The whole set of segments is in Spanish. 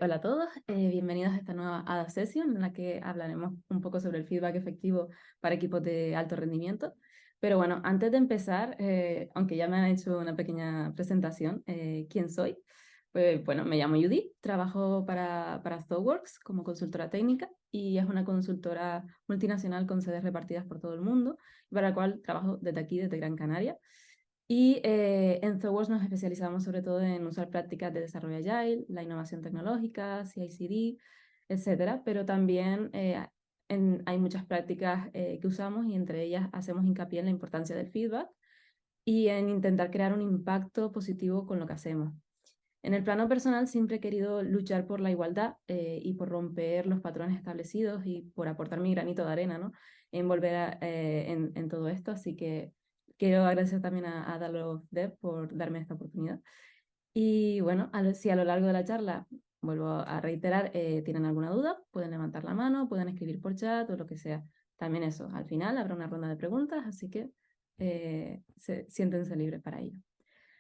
Hola a todos, bienvenidos a esta nueva ADA Session en la que hablaremos un poco sobre el feedback efectivo para equipos de alto rendimiento. Pero bueno, antes de empezar, aunque ya me han hecho una pequeña presentación, ¿quién soy? Pues bueno, me llamo Judith, trabajo para ThoughtWorks como consultora técnica y es una consultora multinacional con sedes repartidas por todo el mundo, para la cual trabajo desde aquí, desde Gran Canaria. Y en ThoughtWorks nos especializamos sobre todo en usar prácticas de desarrollo agile, la innovación tecnológica, CI/CD, etcétera, pero también hay muchas prácticas que usamos y entre ellas hacemos hincapié en la importancia del feedback y en intentar crear un impacto positivo con lo que hacemos. En el plano personal siempre he querido luchar por la igualdad y por romper los patrones establecidos y por aportar mi granito de arena, ¿no? En volver en todo esto, así que quiero agradecer también a Dalo Dev por darme esta oportunidad. Y bueno, si a lo largo de la charla, vuelvo a reiterar, tienen alguna duda, pueden levantar la mano, pueden escribir por chat o lo que sea. También eso, al final habrá una ronda de preguntas, así que siéntense libres para ello.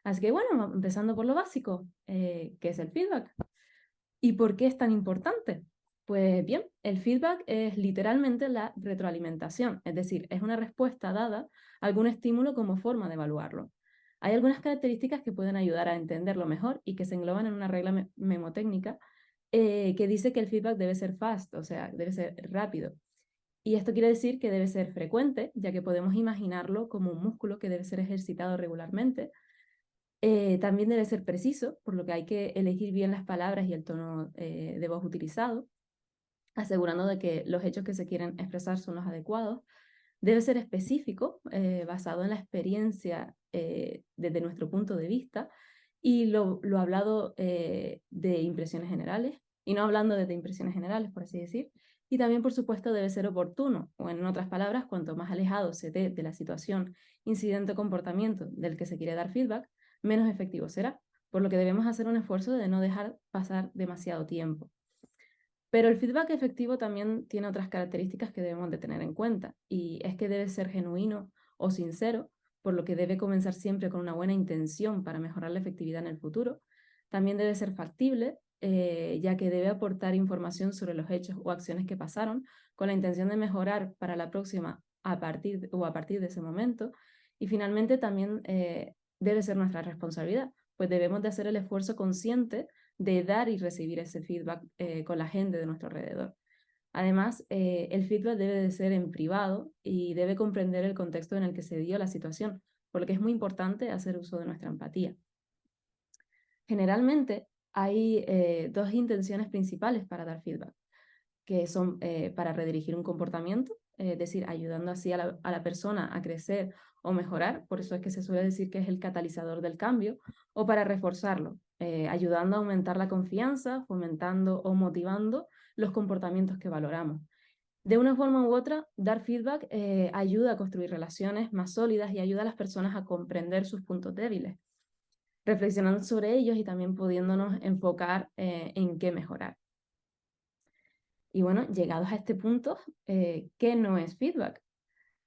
Así que bueno, empezando por lo básico, ¿qué es el feedback? ¿Y por qué es tan importante? Pues bien, el feedback es literalmente la retroalimentación, es decir, es una respuesta dada a algún estímulo como forma de evaluarlo. Hay algunas características que pueden ayudar a entenderlo mejor y que se engloban en una regla memotécnica que dice que el feedback debe ser fast, o sea, debe ser rápido. Y esto quiere decir que debe ser frecuente, ya que podemos imaginarlo como un músculo que debe ser ejercitado regularmente. También debe ser preciso, por lo que hay que elegir bien las palabras y el tono de voz utilizado, asegurando de que los hechos que se quieren expresar son los adecuados. Debe ser específico, basado en la experiencia desde nuestro punto de vista, y lo hablado de impresiones generales, y no hablando desde impresiones generales, por así decir. Y también, por supuesto, debe ser oportuno, o en otras palabras, cuanto más alejado se dé de la situación, incidente o comportamiento del que se quiere dar feedback, menos efectivo será, por lo que debemos hacer un esfuerzo de no dejar pasar demasiado tiempo. Pero el feedback efectivo también tiene otras características que debemos de tener en cuenta, y es que debe ser genuino o sincero, por lo que debe comenzar siempre con una buena intención para mejorar la efectividad en el futuro. También debe ser factible, ya que debe aportar información sobre los hechos o acciones que pasaron con la intención de mejorar para la próxima a partir de ese momento. Y finalmente también debe ser nuestra responsabilidad, pues debemos de hacer el esfuerzo consciente de dar y recibir ese feedback con la gente de nuestro alrededor. Además, el feedback debe de ser en privado y debe comprender el contexto en el que se dio la situación, por lo que es muy importante hacer uso de nuestra empatía. Generalmente hay dos intenciones principales para dar feedback, que son para redirigir un comportamiento, es decir, ayudando así a la persona a crecer o mejorar, por eso es que se suele decir que es el catalizador del cambio, o para reforzarlo, ayudando a aumentar la confianza, fomentando o motivando los comportamientos que valoramos. De una forma u otra, dar feedback ayuda a construir relaciones más sólidas y ayuda a las personas a comprender sus puntos débiles, reflexionando sobre ellos y también pudiéndonos enfocar en qué mejorar. Y bueno, llegados a este punto, ¿qué no es feedback?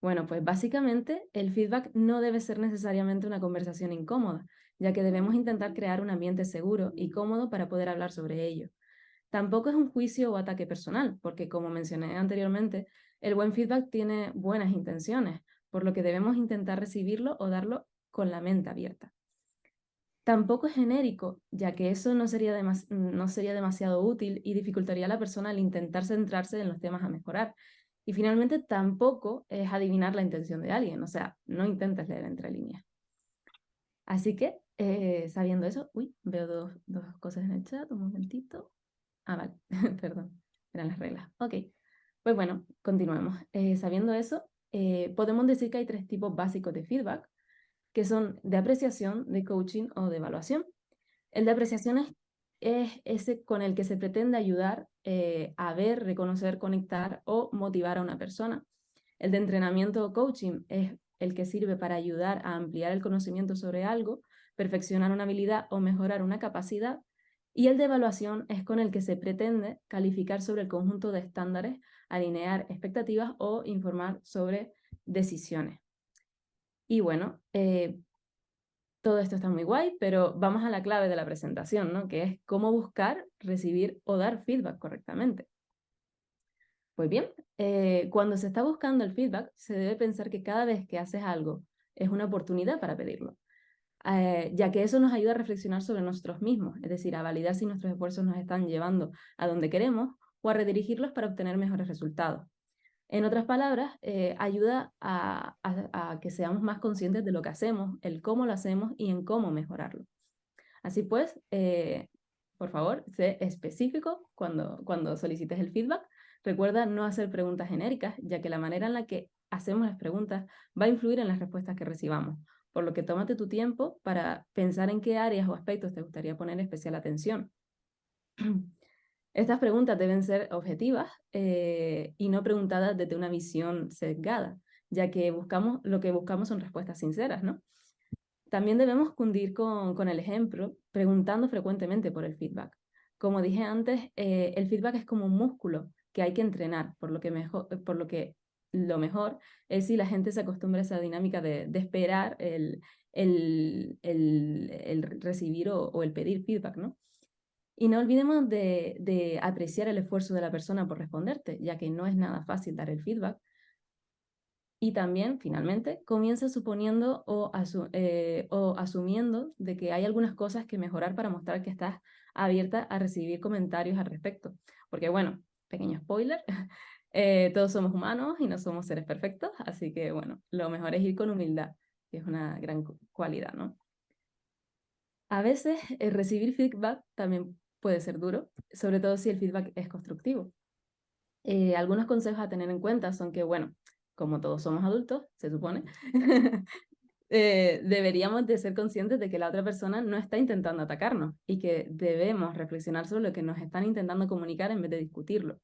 Bueno, pues básicamente el feedback no debe ser necesariamente una conversación incómoda, ya que debemos intentar crear un ambiente seguro y cómodo para poder hablar sobre ello. Tampoco es un juicio o ataque personal, porque como mencioné anteriormente, el buen feedback tiene buenas intenciones, por lo que debemos intentar recibirlo o darlo con la mente abierta. Tampoco es genérico, ya que eso no sería demasiado útil y dificultaría a la persona al intentar centrarse en los temas a mejorar. Y finalmente tampoco es adivinar la intención de alguien, o sea, no intentes leer entre líneas. Así que, sabiendo eso, veo dos cosas en el chat, un momentito. Ah, vale, perdón, eran las reglas. Ok, pues bueno, continuemos. Sabiendo eso, podemos decir que hay tres tipos básicos de feedback, que son de apreciación, de coaching o de evaluación. El de apreciación es ese con el que se pretende ayudar a ver, reconocer, conectar o motivar a una persona. El de entrenamiento o coaching es el que sirve para ayudar a ampliar el conocimiento sobre algo, perfeccionar una habilidad o mejorar una capacidad. Y el de evaluación es con el que se pretende calificar sobre el conjunto de estándares, alinear expectativas o informar sobre decisiones. Y bueno, Todo esto está muy guay, pero vamos a la clave de la presentación, ¿no? Que es cómo buscar, recibir o dar feedback correctamente. Pues bien, cuando se está buscando el feedback, se debe pensar que cada vez que haces algo es una oportunidad para pedirlo, ya que eso nos ayuda a reflexionar sobre nosotros mismos, es decir, a validar si nuestros esfuerzos nos están llevando a donde queremos o a redirigirlos para obtener mejores resultados. En otras palabras, ayuda a que seamos más conscientes de lo que hacemos, el cómo lo hacemos y en cómo mejorarlo. Así pues, por favor, sé específico cuando solicites el feedback. Recuerda no hacer preguntas genéricas, ya que la manera en la que hacemos las preguntas va a influir en las respuestas que recibamos. Por lo que tómate tu tiempo para pensar en qué áreas o aspectos te gustaría poner especial atención. Estas preguntas deben ser objetivas y no preguntadas desde una visión sesgada, ya que lo que buscamos son respuestas sinceras, ¿no? También debemos cundir con el ejemplo, preguntando frecuentemente por el feedback. Como dije antes, el feedback es como un músculo que hay que entrenar, por lo que lo mejor es si la gente se acostumbra a esa dinámica de esperar el recibir o el pedir feedback, ¿no? Y no olvidemos de apreciar el esfuerzo de la persona por responderte, ya que no es nada fácil dar el feedback. Y también, finalmente, comienza suponiendo o asumiendo de que hay algunas cosas que mejorar para mostrar que estás abierta a recibir comentarios al respecto. Porque bueno, pequeño spoiler, todos somos humanos y no somos seres perfectos, así que bueno, lo mejor es ir con humildad, que es una gran cualidad, ¿no? A veces recibir feedback también puede ser duro, sobre todo si el feedback es constructivo. Algunos consejos a tener en cuenta son que, bueno, como todos somos adultos, se supone, deberíamos de ser conscientes de que la otra persona no está intentando atacarnos y que debemos reflexionar sobre lo que nos están intentando comunicar en vez de discutirlo.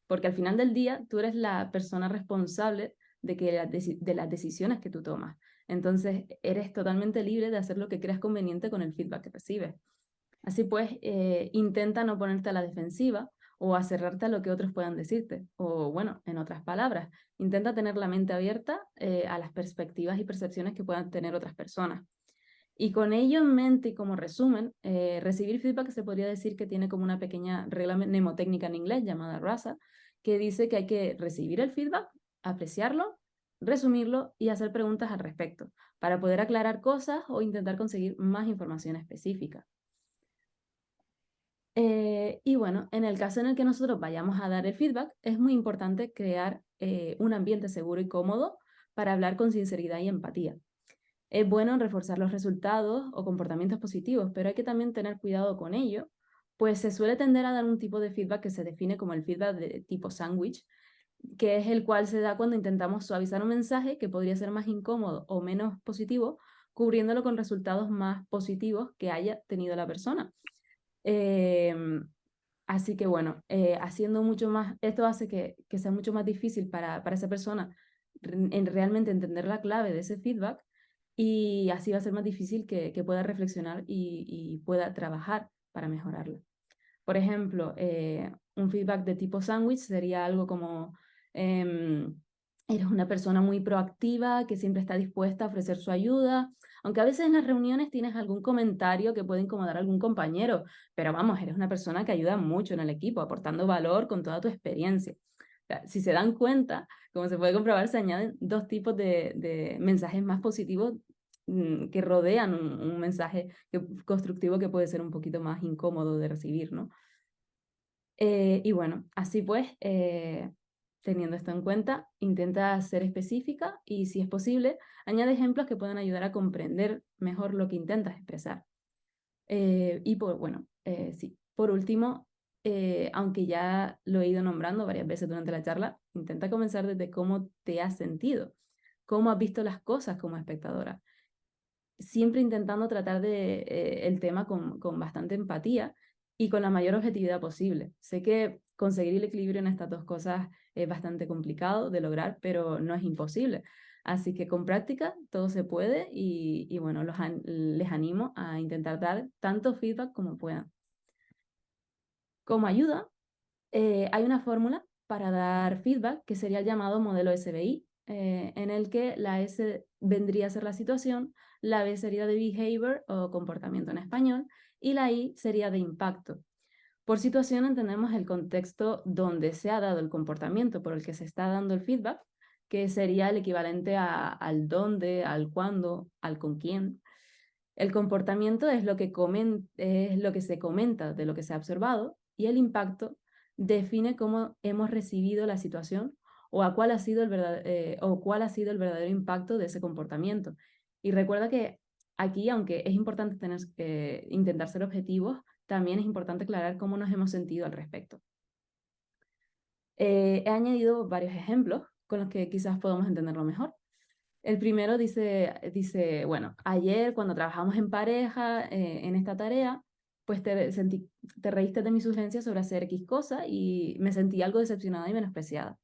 Porque al final del día tú eres la persona responsable de las decisiones que tú tomas. Entonces eres totalmente libre de hacer lo que creas conveniente con el feedback que recibes. Así pues, intenta no ponerte a la defensiva o a cerrarte a lo que otros puedan decirte. O bueno, en otras palabras, intenta tener la mente abierta a las perspectivas y percepciones que puedan tener otras personas. Y con ello en mente y como resumen, recibir feedback se podría decir que tiene como una pequeña regla mnemotécnica en inglés llamada RASA, que dice que hay que recibir el feedback, apreciarlo, resumirlo y hacer preguntas al respecto, para poder aclarar cosas o intentar conseguir más información específica. Y bueno, en el caso en el que nosotros vayamos a dar el feedback, es muy importante crear un ambiente seguro y cómodo para hablar con sinceridad y empatía. Es bueno reforzar los resultados o comportamientos positivos, pero hay que también tener cuidado con ello, pues se suele tender a dar un tipo de feedback que se define como el feedback de tipo sándwich, que es el cual se da cuando intentamos suavizar un mensaje que podría ser más incómodo o menos positivo, cubriéndolo con resultados más positivos que haya tenido la persona. Así que bueno, haciendo mucho más, esto hace que sea mucho más difícil para esa persona realmente entender la clave de ese feedback y así va a ser más difícil que pueda reflexionar y pueda trabajar para mejorarlo. Por ejemplo, un feedback de tipo sándwich sería algo como, eres una persona muy proactiva, que siempre está dispuesta a ofrecer su ayuda, aunque a veces en las reuniones tienes algún comentario que puede incomodar a algún compañero, pero vamos, eres una persona que ayuda mucho en el equipo, aportando valor con toda tu experiencia. O sea, si se dan cuenta, como se puede comprobar, se añaden dos tipos de mensajes más positivos que rodean un mensaje constructivo que puede ser un poquito más incómodo de recibir, ¿no? Y bueno, así pues, teniendo esto en cuenta, intenta ser específica y, si es posible, añade ejemplos que puedan ayudar a comprender mejor lo que intentas expresar. Sí, por último, aunque ya lo he ido nombrando varias veces durante la charla, intenta comenzar desde cómo te has sentido, cómo has visto las cosas como espectadora, siempre intentando tratar el tema con bastante empatía y con la mayor objetividad posible. Sé que conseguir el equilibrio en estas dos cosas es bastante complicado de lograr, pero no es imposible. Así que con práctica todo se puede y bueno, les animo a intentar dar tanto feedback como puedan. Como ayuda, hay una fórmula para dar feedback que sería el llamado modelo SBI, en el que la S vendría a ser la situación, la B sería de behavior o comportamiento en español, y la I sería de impacto. Por situación entendemos el contexto donde se ha dado el comportamiento por el que se está dando el feedback, que sería el equivalente al dónde, al cuándo, al con quién. El comportamiento es lo que se comenta de lo que se ha observado, y el impacto define cómo hemos recibido la situación o cuál ha sido el verdadero impacto de ese comportamiento. Y recuerda que aquí, aunque es importante intentar ser objetivos, también es importante aclarar cómo nos hemos sentido al respecto. He añadido varios ejemplos con los que quizás podamos entenderlo mejor. El primero dice, bueno, ayer cuando trabajamos en pareja en esta tarea, pues te reíste de mi sugerencia sobre hacer X cosa y me sentí algo decepcionada y menospreciada.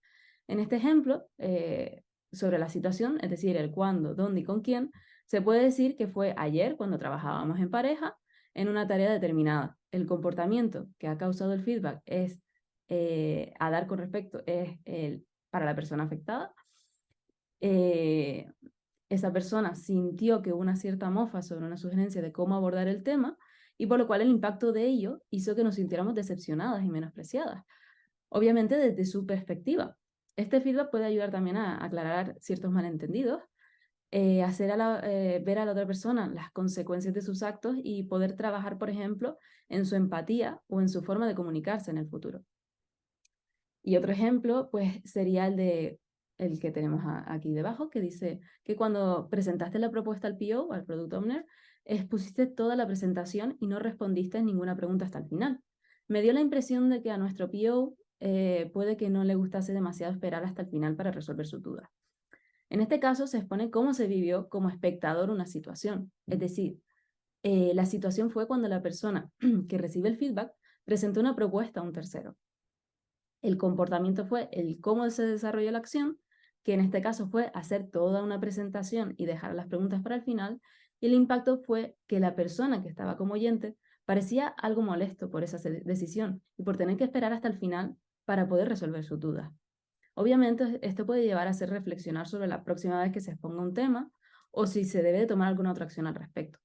En este ejemplo, sobre la situación, es decir, el cuándo, dónde y con quién, se puede decir que fue ayer cuando trabajábamos en pareja en una tarea determinada. El comportamiento que ha causado el feedback a dar con respecto para la persona afectada. Esa persona sintió que hubo una cierta mofa sobre una sugerencia de cómo abordar el tema, y por lo cual el impacto de ello hizo que nos sintiéramos decepcionadas y menospreciadas, obviamente desde su perspectiva. Este feedback puede ayudar también a aclarar ciertos malentendidos, ver a la otra persona las consecuencias de sus actos y poder trabajar, por ejemplo, en su empatía o en su forma de comunicarse en el futuro. Y otro ejemplo, pues, sería el que tenemos aquí debajo, que dice que cuando presentaste la propuesta al PO, al Product Owner, expusiste toda la presentación y no respondiste ninguna pregunta hasta el final. Me dio la impresión de que a nuestro PO puede que no le gustase demasiado esperar hasta el final para resolver su duda. En este caso se expone cómo se vivió como espectador una situación. Es decir, la situación fue cuando la persona que recibe el feedback presentó una propuesta a un tercero. El comportamiento fue el cómo se desarrolló la acción, que en este caso fue hacer toda una presentación y dejar las preguntas para el final, y el impacto fue que la persona que estaba como oyente parecía algo molesto por esa decisión y por tener que esperar hasta el final para poder resolver sus dudas. Obviamente esto puede llevar a hacer reflexionar sobre la próxima vez que se exponga un tema o si se debe de tomar alguna otra acción al respecto.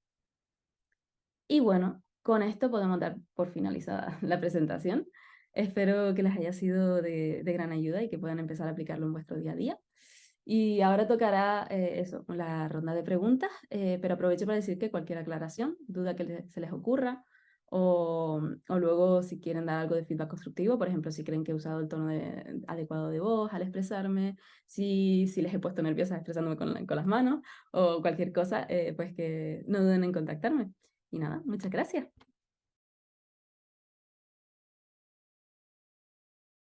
Y bueno, con esto podemos dar por finalizada la presentación. Espero que les haya sido de gran ayuda y que puedan empezar a aplicarlo en vuestro día a día. Y ahora tocará la ronda de preguntas, pero aprovecho para decir que cualquier aclaración, duda que se les ocurra, o luego si quieren dar algo de feedback constructivo, por ejemplo, si creen que he usado el tono adecuado de voz al expresarme, si les he puesto nerviosa expresándome con las manos, o cualquier cosa, pues que no duden en contactarme. Y nada, muchas gracias.